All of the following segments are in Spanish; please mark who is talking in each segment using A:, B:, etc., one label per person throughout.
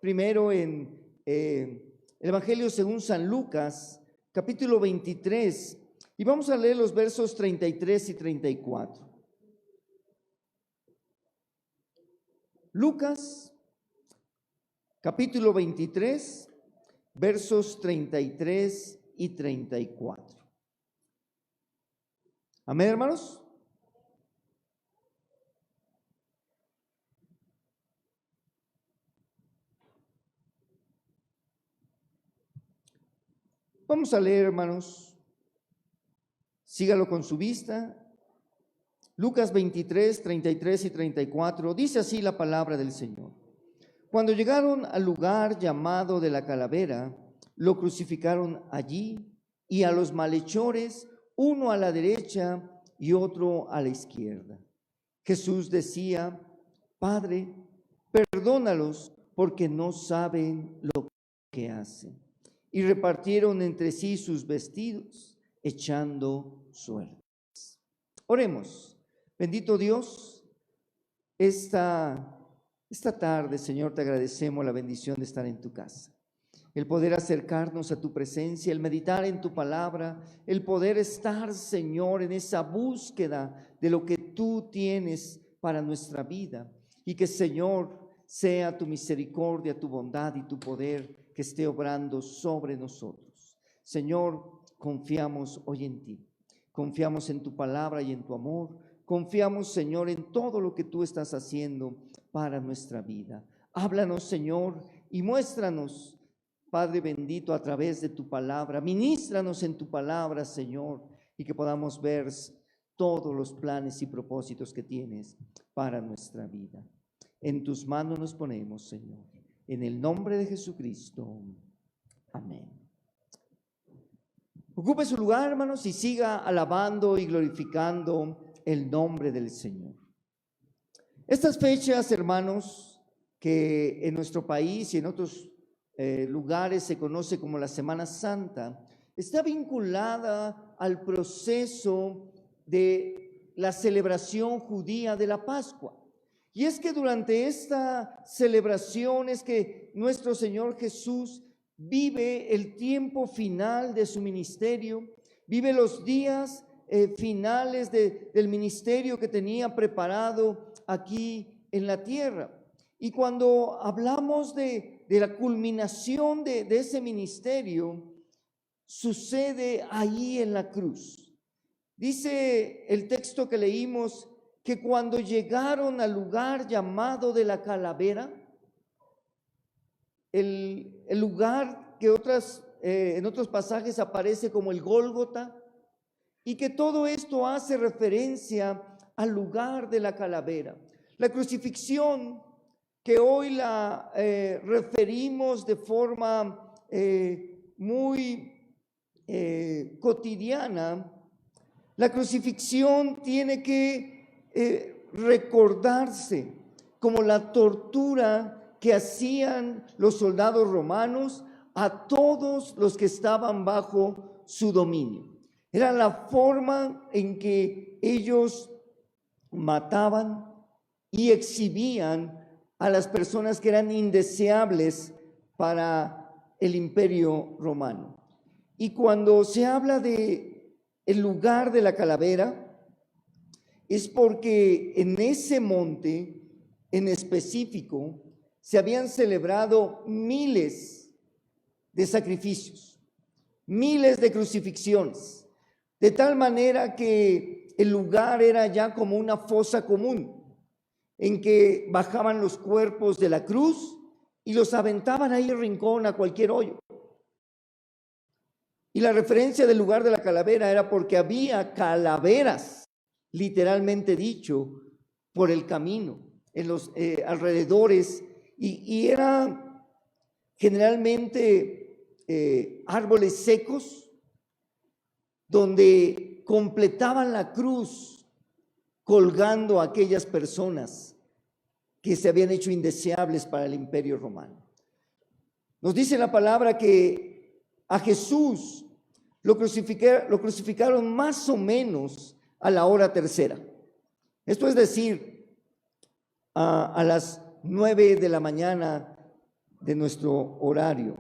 A: primero en el Evangelio según San Lucas, capítulo 23, y vamos a leer los versos 33 y 34. Lucas, capítulo 23, versos 33 y 34. Amén, hermanos. Vamos a leer, hermanos. Sígalo con su vista. Lucas 23, 33 y 34. Dice así la palabra del Señor. Cuando llegaron al lugar llamado de la Calavera, lo crucificaron allí y a los malhechores, uno a la derecha y otro a la izquierda. Jesús decía: Padre, perdónalos porque no saben lo que hacen. Y repartieron entre sí sus vestidos, echando suertes. Oremos. Bendito Dios, esta tarde, Señor, te agradecemos la bendición de estar en tu casa, el poder acercarnos a tu presencia, el meditar en tu palabra, el poder estar, Señor, en esa búsqueda de lo que tú tienes para nuestra vida, y que, Señor, sea tu misericordia, tu bondad y tu poder que esté obrando sobre nosotros. Señor, confiamos hoy en ti, confiamos en tu palabra y en tu amor, confiamos, Señor, en todo lo que tú estás haciendo para nuestra vida. Háblanos, Señor, y muéstranos, Padre bendito, a través de tu palabra. Ministranos en tu palabra, Señor, y que podamos ver todos los planes y propósitos que tienes para nuestra vida. En tus manos nos ponemos, Señor, en el nombre de Jesucristo. Amén. Ocupe su lugar, hermanos, y siga alabando y glorificando el nombre del Señor. Estas fechas, hermanos, que en nuestro país y en otros lugares se conoce como la Semana Santa, está vinculada al proceso de la celebración judía de la Pascua. Y es que durante esta celebración es que nuestro Señor Jesús vive el tiempo final de su ministerio, vive los días finales del ministerio que tenía preparado aquí en la tierra. Y cuando hablamos de la culminación de ese ministerio, sucede ahí en la cruz. Dice el texto que leímos que cuando llegaron al lugar llamado de la Calavera, el lugar que en otros pasajes aparece como el Gólgota, y que todo esto hace referencia al lugar de la calavera. La crucifixión, que hoy la referimos de forma muy cotidiana, la crucifixión tiene que recordarse como la tortura que hacían los soldados romanos a todos los que estaban bajo su dominio. Era la forma en que ellos mataban y exhibían a las personas que eran indeseables para el imperio romano. Y cuando se habla de el lugar de la calavera, es porque en ese monte en específico se habían celebrado miles de sacrificios, miles de crucifixiones, de tal manera que el lugar era ya como una fosa común, en que bajaban los cuerpos de la cruz y los aventaban ahí en rincón a cualquier hoyo. Y la referencia del lugar de la calavera era porque había calaveras, literalmente dicho, por el camino, en los alrededores, y era generalmente árboles secos, donde completaban la cruz colgando a aquellas personas que se habían hecho indeseables para el imperio romano. Nos dice la palabra que a Jesús lo crucificaron más o menos a la hora tercera. Esto es decir, a las 9 de la mañana de nuestro horario.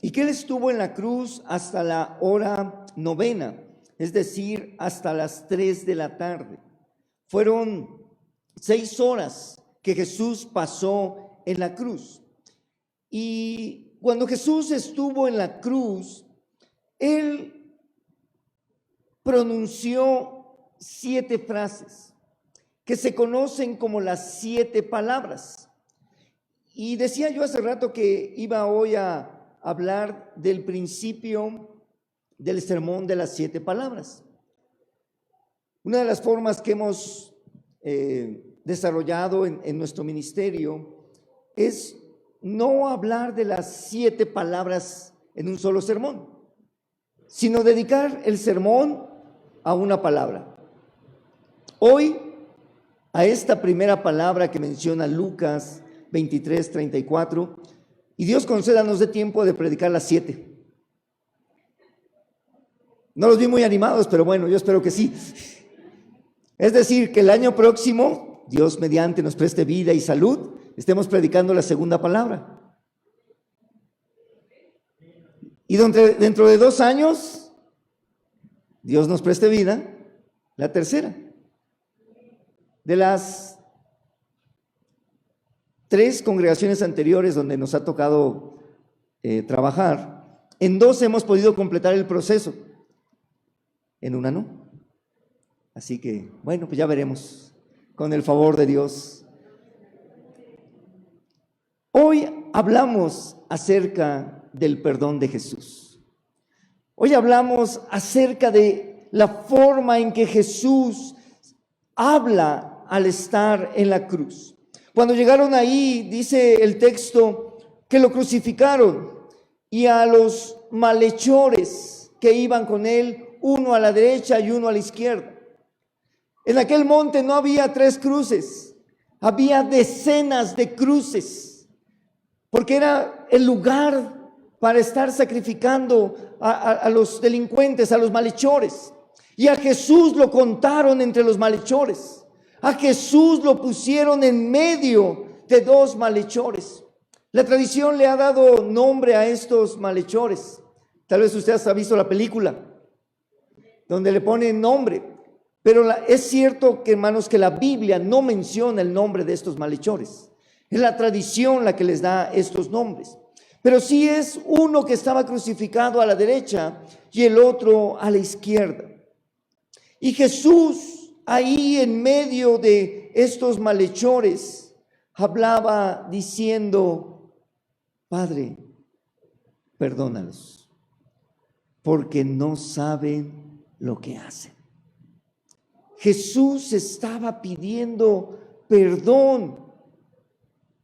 A: Y que Él estuvo en la cruz hasta la hora novena, es decir, hasta las 3 de la tarde. Fueron 6 horas que Jesús pasó en la cruz. Y cuando Jesús estuvo en la cruz, Él pronunció 7 frases que se conocen como las 7 palabras. Y decía yo hace rato que iba hoy a hablar del principio del sermón de las 7 palabras. Una de las formas que hemos desarrollado en nuestro ministerio es no hablar de las 7 palabras en un solo sermón, sino dedicar el sermón a una palabra. Hoy, a esta primera palabra que menciona Lucas 23, 34, y Dios concédanos de tiempo de predicar las 7. No los vi muy animados, pero bueno, yo espero que sí. Es decir, que el año próximo, Dios mediante nos preste vida y salud, estemos predicando la segunda palabra. Y dentro de 2 años, Dios nos preste vida, la tercera. De las 3 congregaciones anteriores donde nos ha tocado trabajar, en 2 hemos podido completar el proceso, en una no. Así que, bueno, pues ya veremos, con el favor de Dios. Hoy hablamos acerca del perdón de Jesús. Hoy hablamos acerca de la forma en que Jesús habla al estar en la cruz. Cuando llegaron ahí, dice el texto, que lo crucificaron y a los malhechores que iban con él, uno a la derecha y uno a la izquierda. En aquel monte no había 3 cruces, había decenas de cruces, porque era el lugar para estar sacrificando a los delincuentes, a los malhechores. Y a Jesús lo contaron entre los malhechores. A Jesús lo pusieron en medio de 2 malhechores. La tradición le ha dado nombre a estos malhechores. Tal vez usted ha visto la película, donde le ponen nombre. Pero es cierto que, hermanos, que la Biblia no menciona el nombre de estos malhechores. Es la tradición la que les da estos nombres. Pero sí es uno que estaba crucificado a la derecha y el otro a la izquierda. Y Jesús, ahí en medio de estos malhechores, hablaba diciendo: Padre, perdónalos, porque no saben lo que hacen. Jesús estaba pidiendo perdón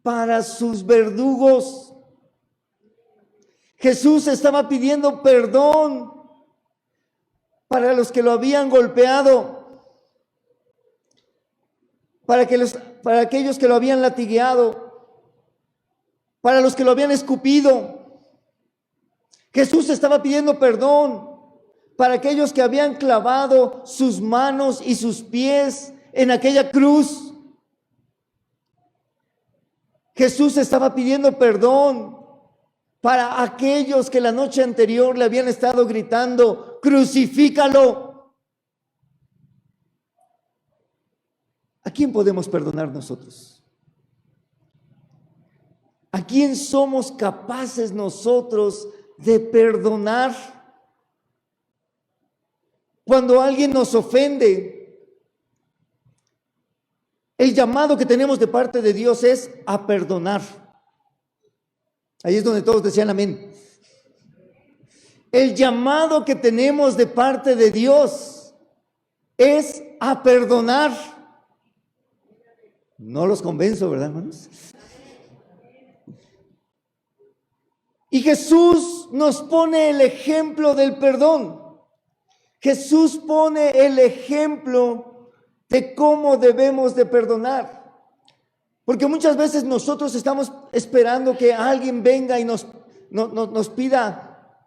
A: para sus verdugos. Jesús estaba pidiendo perdón para los que lo habían golpeado, para aquellos que lo habían latigueado, para los que lo habían escupido. Jesús estaba pidiendo perdón para aquellos que habían clavado sus manos y sus pies en aquella cruz. Jesús estaba pidiendo perdón para aquellos que la noche anterior le habían estado gritando: crucifícalo. ¿A quién podemos perdonar nosotros? ¿A quién somos capaces nosotros de perdonar? Cuando alguien nos ofende, el llamado que tenemos de parte de Dios es a perdonar. Ahí es donde todos decían amén. El llamado que tenemos de parte de Dios es a perdonar. No los convenzo, ¿verdad, hermanos? Y Jesús nos pone el ejemplo del perdón. Jesús pone el ejemplo de cómo debemos de perdonar. Porque muchas veces nosotros estamos esperando que alguien venga y nos pida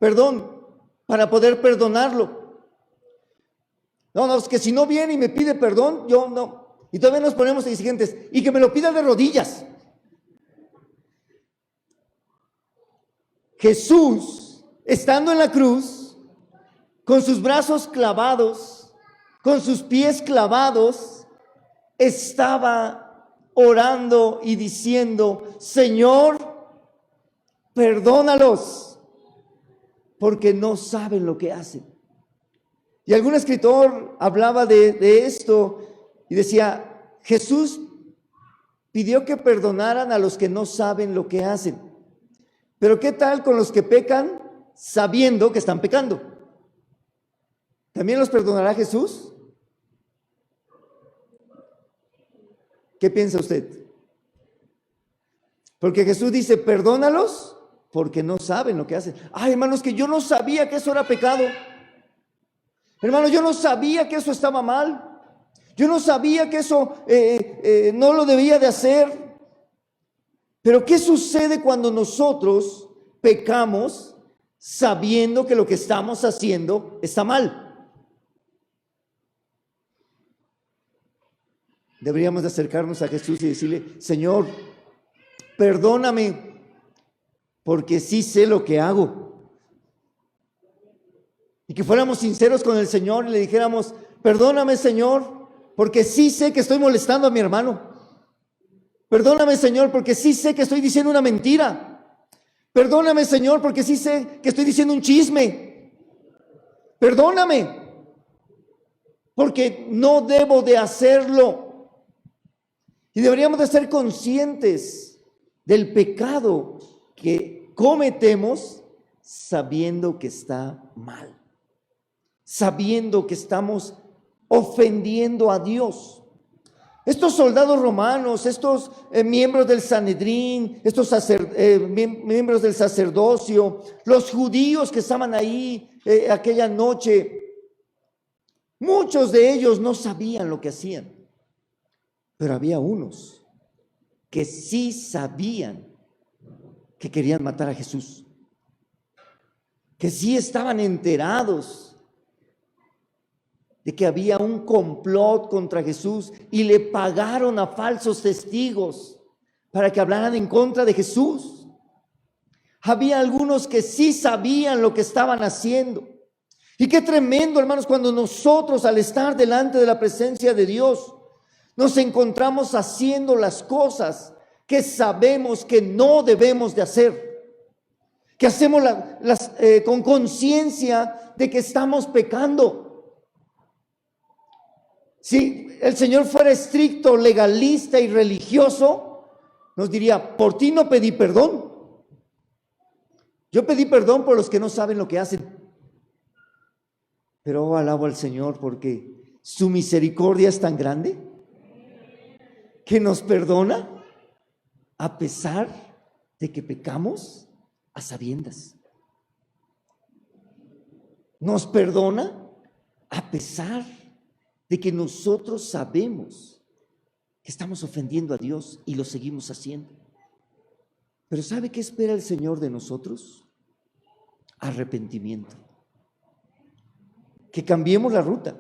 A: perdón para poder perdonarlo. No, es que si no viene y me pide perdón, yo no. Y todavía nos ponemos exigentes. Y que me lo pida de rodillas. Jesús, estando en la cruz, con sus brazos clavados, con sus pies clavados, estaba orando y diciendo: Señor, perdónalos, porque no saben lo que hacen. Y algún escritor hablaba de esto y decía: Jesús pidió que perdonaran a los que no saben lo que hacen. Pero ¿qué tal con los que pecan sabiendo que están pecando? ¿También los perdonará Jesús? ¿Qué piensa usted? Porque Jesús dice: perdónalos porque no saben lo que hacen. Ay, hermanos, que yo no sabía que eso era pecado. Hermano, yo no sabía que eso estaba mal. Yo no sabía que eso no lo debía de hacer. Pero ¿qué sucede cuando nosotros pecamos sabiendo que lo que estamos haciendo está mal? Deberíamos de acercarnos a Jesús y decirle: Señor, perdóname, porque sí sé lo que hago. Y que fuéramos sinceros con el Señor y le dijéramos: perdóname, Señor, porque sí sé que estoy molestando a mi hermano. Perdóname, Señor, porque sí sé que estoy diciendo una mentira. Perdóname, Señor, porque sí sé que estoy diciendo un chisme. Perdóname, porque no debo de hacerlo. Y deberíamos de ser conscientes del pecado que cometemos sabiendo que está mal, sabiendo que estamos ofendiendo a Dios. Estos soldados romanos, estos miembros del Sanedrín, estos miembros del sacerdocio, los judíos que estaban ahí aquella noche, muchos de ellos no sabían lo que hacían, pero había unos que sí sabían que querían matar a Jesús, que sí estaban enterados de que había un complot contra Jesús y le pagaron a falsos testigos para que hablaran en contra de Jesús. Había algunos que sí sabían lo que estaban haciendo. Y qué tremendo, hermanos, cuando nosotros, al estar delante de la presencia de Dios, nos encontramos haciendo las cosas que sabemos que no debemos de hacer, que hacemos con conciencia de que estamos pecando. Si el Señor fuera estricto, legalista y religioso, nos diría: por ti no pedí perdón. Yo pedí perdón por los que no saben lo que hacen. Pero alabo al Señor porque su misericordia es tan grande que nos perdona a pesar de que pecamos a sabiendas. Nos perdona a pesar de que nosotros sabemos que estamos ofendiendo a Dios y lo seguimos haciendo. Pero ¿sabe qué espera el Señor de nosotros? Arrepentimiento. Que cambiemos la ruta,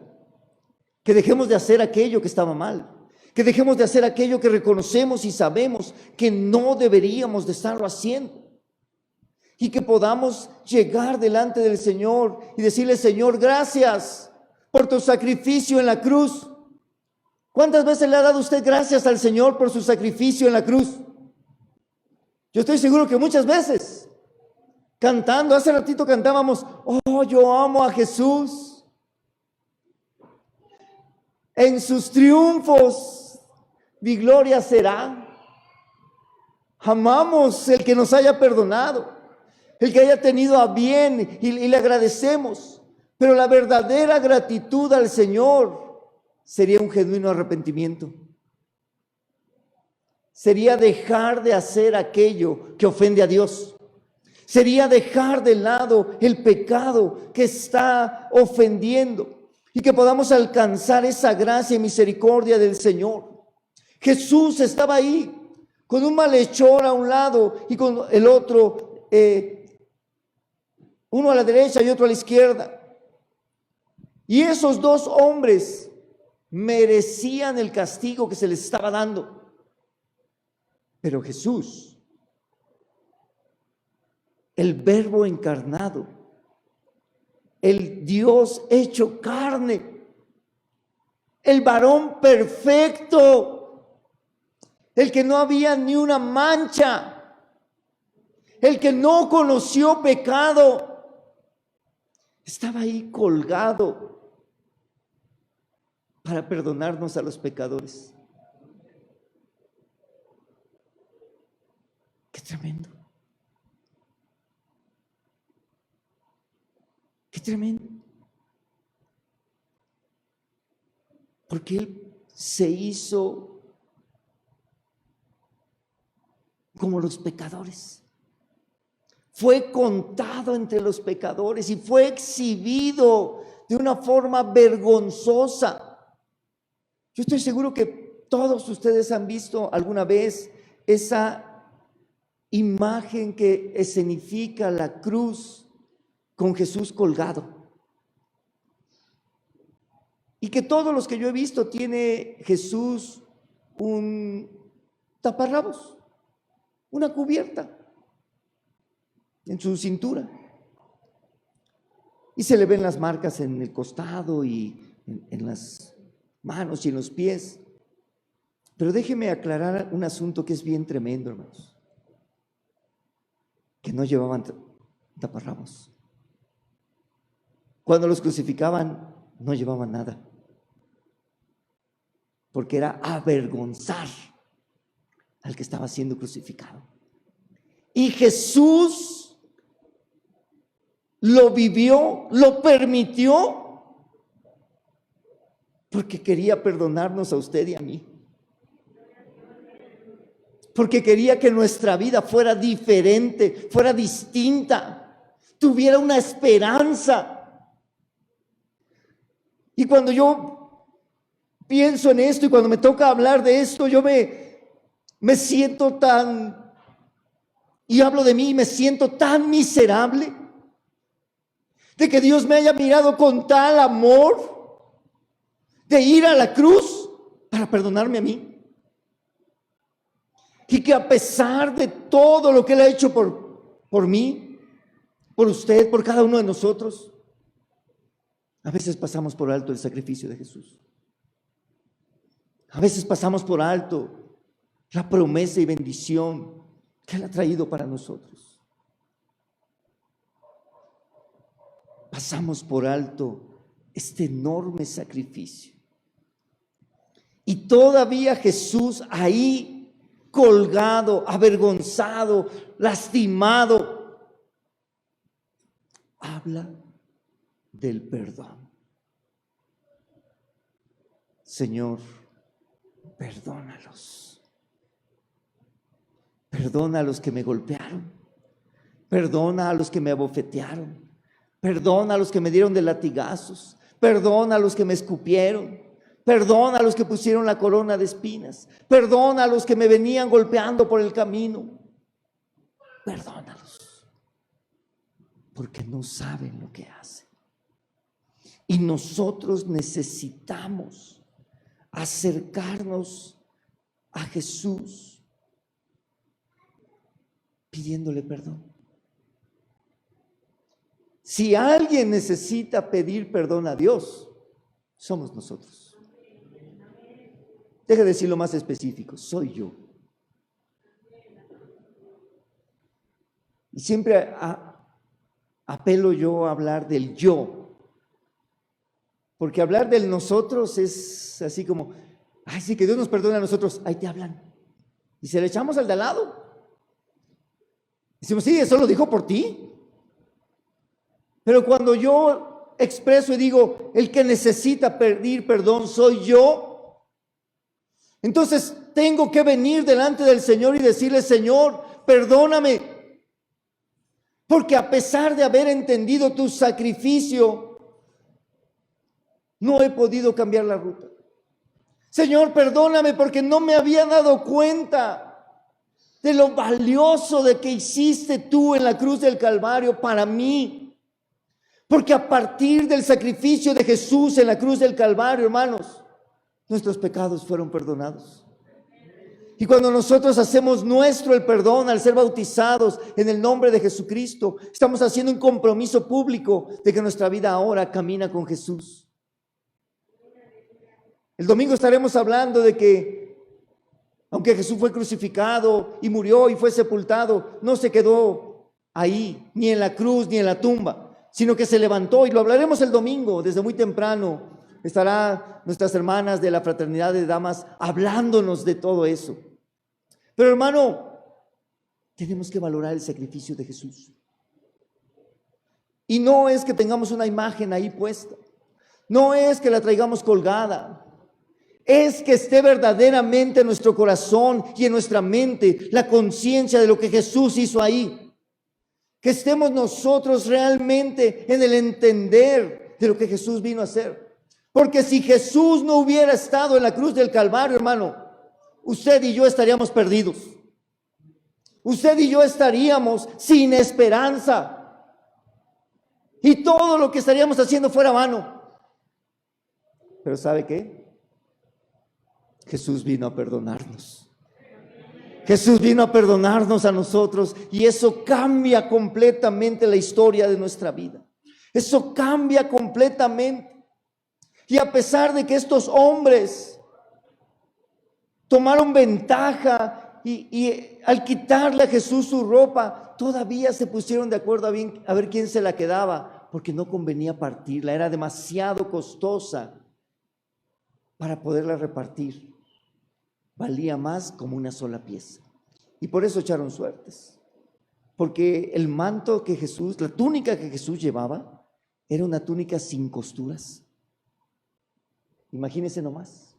A: que dejemos de hacer aquello que estaba mal, que dejemos de hacer aquello que reconocemos y sabemos que no deberíamos de estarlo haciendo, y que podamos llegar delante del Señor y decirle: Señor, gracias por tu sacrificio en la cruz. ¿Cuántas veces le ha dado usted gracias al Señor por su sacrificio en la cruz? Yo estoy seguro que muchas veces. Cantando, hace ratito cantábamos: oh, yo amo a Jesús. En sus triunfos mi gloria será. Amamos el que nos haya perdonado, el que haya tenido a bien, y le agradecemos. Pero la verdadera gratitud al Señor sería un genuino arrepentimiento. Sería dejar de hacer aquello que ofende a Dios. Sería dejar de lado el pecado que está ofendiendo y que podamos alcanzar esa gracia y misericordia del Señor. Jesús estaba ahí con un malhechor a un lado y con el otro, uno a la derecha y otro a la izquierda. Y esos dos hombres merecían el castigo que se les estaba dando. Pero Jesús, el Verbo encarnado, el Dios hecho carne, el varón perfecto, el que no había ni una mancha, el que no conoció pecado, estaba ahí colgado para perdonarnos a los pecadores. ¡Qué tremendo! ¡Qué tremendo! Porque Él se hizo como los pecadores. Fue contado entre los pecadores y fue exhibido de una forma vergonzosa. Yo estoy seguro que todos ustedes han visto alguna vez esa imagen que escenifica la cruz con Jesús colgado. Y que todos los que yo he visto tiene Jesús un taparrabos, una cubierta en su cintura. Y se le ven las marcas en el costado y en las manos y en los pies. Pero déjeme aclarar un asunto que es bien tremendo, hermanos. Que no llevaban taparrabos. Cuando los crucificaban, no llevaban nada. Porque era avergonzar al que estaba siendo crucificado. Y Jesús lo vivió, lo permitió, porque quería perdonarnos a usted y a mí. Porque quería que nuestra vida fuera diferente, fuera distinta, tuviera una esperanza. Y cuando yo pienso en esto y cuando me toca hablar de esto, yo me siento tan, y hablo de mí, me siento tan miserable de que Dios me haya mirado con tal amor de ir a la cruz para perdonarme a mí. Y que a pesar de todo lo que Él ha hecho por mí, por usted, por cada uno de nosotros, a veces pasamos por alto el sacrificio de Jesús. A veces pasamos por alto la promesa y bendición que Él ha traído para nosotros. Pasamos por alto este enorme sacrificio. Y todavía Jesús ahí colgado, avergonzado, lastimado, habla del perdón. Señor, perdónalos. Perdona a los que me golpearon. Perdona a los que me abofetearon. Perdona a los que me dieron de latigazos. Perdona a los que me escupieron. Perdona a los que pusieron la corona de espinas. Perdona a los que me venían golpeando por el camino. Perdónalos. Porque no saben lo que hacen. Y nosotros necesitamos acercarnos a Jesús pidiéndole perdón. Si alguien necesita pedir perdón a Dios, somos nosotros. Deje de decirlo más específico, soy yo. Y siempre apelo yo a hablar del yo. Porque hablar del nosotros es así como, ay, sí, que Dios nos perdone a nosotros, ahí te hablan. Y se le echamos al de al lado. Decimos, sí, eso lo dijo por ti. Pero cuando yo expreso y digo, el que necesita pedir perdón soy yo, entonces tengo que venir delante del Señor y decirle, Señor, perdóname. Porque a pesar de haber entendido tu sacrificio, no he podido cambiar la ruta. Señor, perdóname porque no me había dado cuenta de lo valioso de que hiciste tú en la cruz del Calvario para mí. Porque a partir del sacrificio de Jesús en la cruz del Calvario, hermanos, nuestros pecados fueron perdonados. Y cuando nosotros hacemos nuestro el perdón al ser bautizados en el nombre de Jesucristo, estamos haciendo un compromiso público de que nuestra vida ahora camina con Jesús. El domingo estaremos hablando de que, aunque Jesús fue crucificado y murió y fue sepultado, no se quedó ahí, ni en la cruz, ni en la tumba, sino que se levantó, y lo hablaremos el domingo, desde muy temprano. Estarán nuestras hermanas de la Fraternidad de Damas hablándonos de todo eso. Pero hermano, tenemos que valorar el sacrificio de Jesús. Y no es que tengamos una imagen ahí puesta, no es que la traigamos colgada, es que esté verdaderamente en nuestro corazón y en nuestra mente la conciencia de lo que Jesús hizo ahí. Que estemos nosotros realmente en el entender de lo que Jesús vino a hacer. Porque si Jesús no hubiera estado en la cruz del Calvario, hermano, usted y yo estaríamos perdidos. Usted y yo estaríamos sin esperanza. Y todo lo que estaríamos haciendo fuera vano. Pero ¿sabe qué? Jesús vino a perdonarnos. Jesús vino a perdonarnos a nosotros, y eso cambia completamente la historia de nuestra vida. Eso cambia completamente. Y a pesar de que estos hombres tomaron ventaja y al quitarle a Jesús su ropa, todavía se pusieron de acuerdo a ver quién se la quedaba, porque no convenía partirla, era demasiado costosa para poderla repartir. Valía más como una sola pieza. Y por eso echaron suertes. Porque el manto que Jesús, la túnica que Jesús llevaba, era una túnica sin costuras. Imagínense nomás.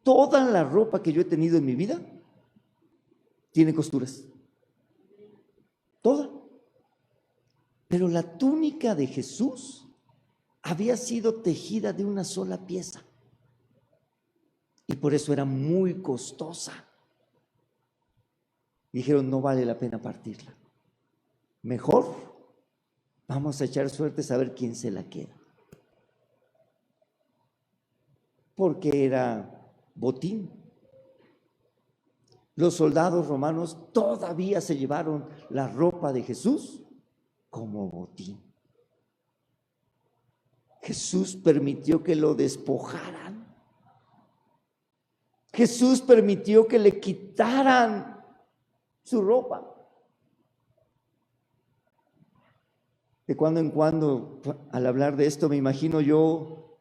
A: Toda la ropa que yo he tenido en mi vida tiene costuras. Toda. Pero la túnica de Jesús había sido tejida de una sola pieza. Y por eso era muy costosa. Dijeron, no vale la pena partirla. Mejor vamos a echar suerte a saber quién se la queda. Porque era botín. Los soldados romanos todavía se llevaron la ropa de Jesús como botín. Jesús permitió que lo despojaran. Jesús permitió que le quitaran su ropa. De cuando en cuando, al hablar de esto, me imagino yo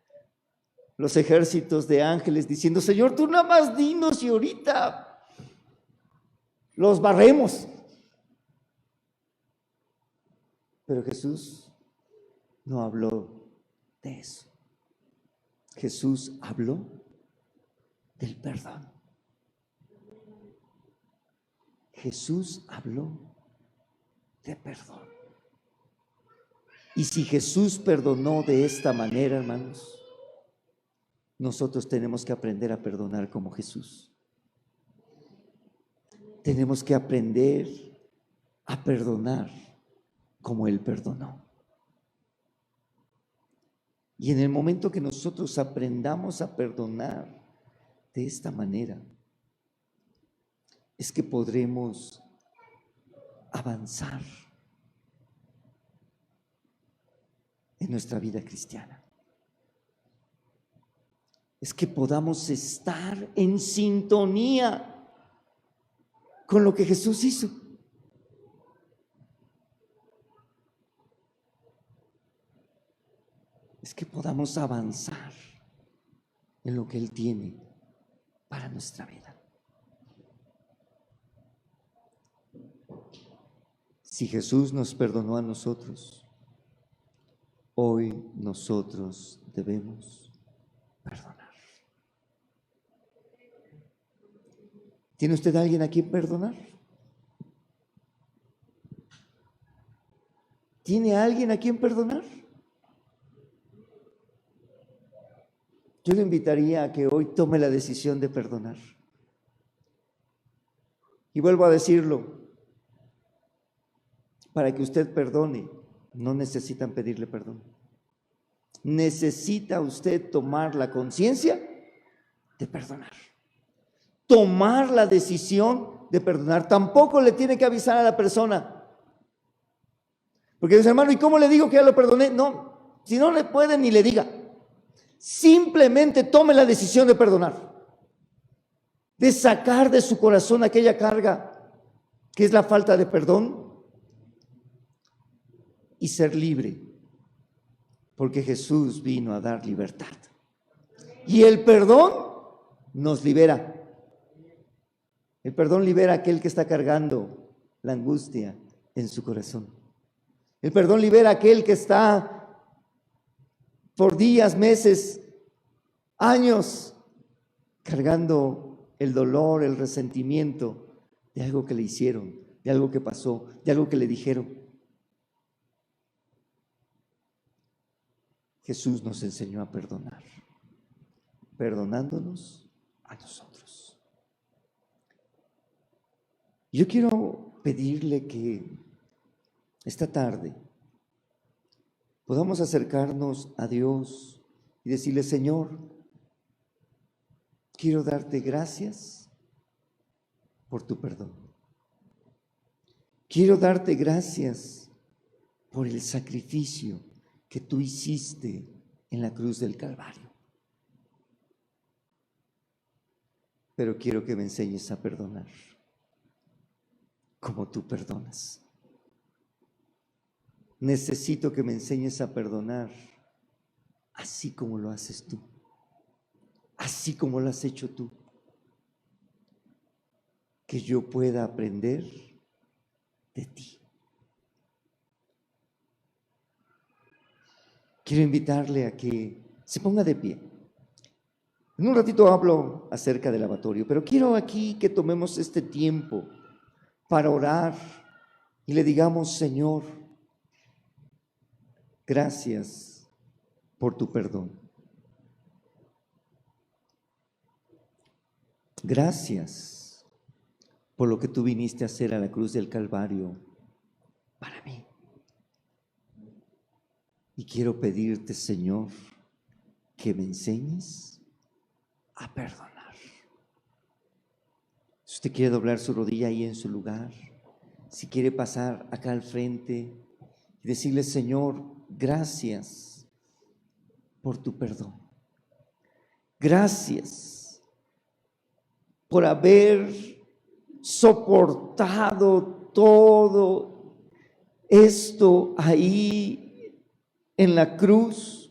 A: los ejércitos de ángeles diciendo, Señor, tú nada más dinos y ahorita los barremos. Pero Jesús no habló de eso. Jesús habló del perdón. Jesús habló de perdón. Y si Jesús perdonó de esta manera, hermanos, nosotros tenemos que aprender a perdonar como Jesús. Tenemos que aprender a perdonar como Él perdonó. Y en el momento que nosotros aprendamos a perdonar de esta manera, es que podremos avanzar en nuestra vida cristiana. Es que podamos estar en sintonía con lo que Jesús hizo. Es que podamos avanzar en lo que Él tiene para nuestra vida. Si Jesús nos perdonó a nosotros, hoy nosotros debemos perdonar. ¿Tiene usted a alguien a quien perdonar? ¿Tiene a alguien a quien perdonar? Yo le invitaría a que hoy tome la decisión de perdonar. Y vuelvo a decirlo, para que usted perdone, no necesitan pedirle perdón. Necesita usted tomar la conciencia de perdonar. Tomar la decisión de perdonar. Tampoco le tiene que avisar a la persona. Porque dice, hermano, ¿y cómo le digo que ya lo perdoné? No, si no le puede ni le diga. Simplemente tome la decisión de perdonar. De sacar de su corazón aquella carga que es la falta de perdón y ser libre. Porque Jesús vino a dar libertad. Y el perdón nos libera. El perdón libera a aquel que está cargando la angustia en su corazón. El perdón libera a aquel que está por días, meses, años cargando el dolor, el resentimiento de algo que le hicieron, de algo que pasó, de algo que le dijeron. Jesús nos enseñó a perdonar, perdonándonos a nosotros. Yo quiero pedirle que esta tarde podamos acercarnos a Dios y decirle, Señor, quiero darte gracias por tu perdón. Quiero darte gracias por el sacrificio que tú hiciste en la cruz del Calvario. Pero quiero que me enseñes a perdonar como tú perdonas. Necesito que me enseñes a perdonar así como lo haces tú, así como lo has hecho tú. Que yo pueda aprender de ti. Quiero invitarle a que se ponga de pie. En un ratito hablo acerca del lavatorio, pero quiero aquí que tomemos este tiempo para orar y le digamos, Señor, gracias por tu perdón. Gracias por lo que tú viniste a hacer a la cruz del Calvario para mí. Y quiero pedirte, Señor, que me enseñes a perdonar. Si usted quiere doblar su rodilla ahí en su lugar, si quiere pasar acá al frente y decirle, Señor, gracias por tu perdón. Gracias por haber soportado todo esto ahí en la cruz.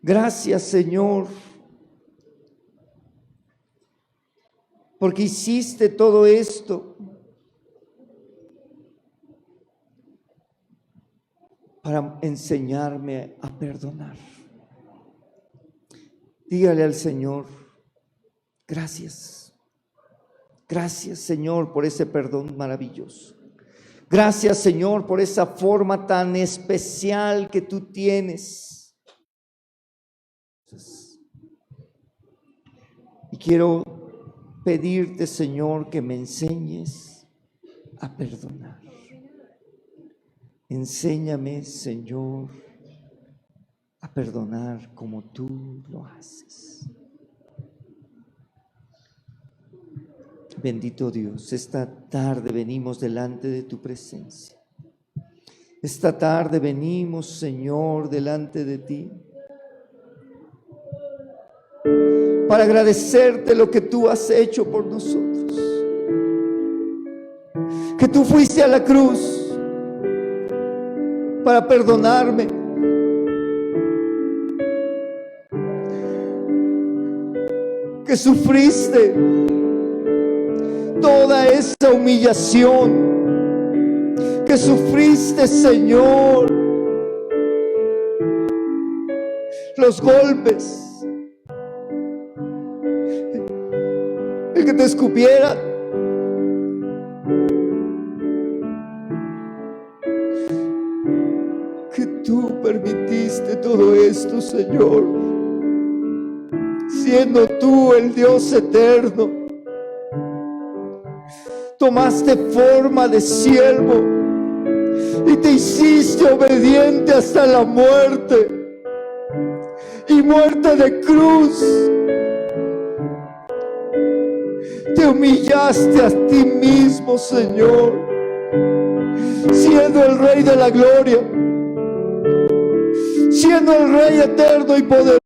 A: Gracias, Señor, porque hiciste todo esto para enseñarme a perdonar. Dígale al Señor, gracias. Gracias, Señor, por ese perdón maravilloso. Gracias, Señor, por esa forma tan especial que tú tienes. Y quiero pedirte, Señor, que me enseñes a perdonar. Enséñame, Señor, a perdonar como tú lo haces. Bendito Dios, esta tarde venimos delante de tu presencia. Esta tarde venimos, Señor, delante de ti para agradecerte lo que tú has hecho por nosotros. Que tú fuiste a la cruz para perdonarme. Que sufriste toda esa humillación, que sufriste, Señor, los golpes, el que te escupiera, que tú permitiste todo esto, Señor, siendo tú el Dios eterno. Tomaste forma de siervo y te hiciste obediente hasta la muerte. y muerte de cruz, te humillaste a ti mismo, Señor, siendo el Rey de la gloria, siendo el Rey eterno y poderoso.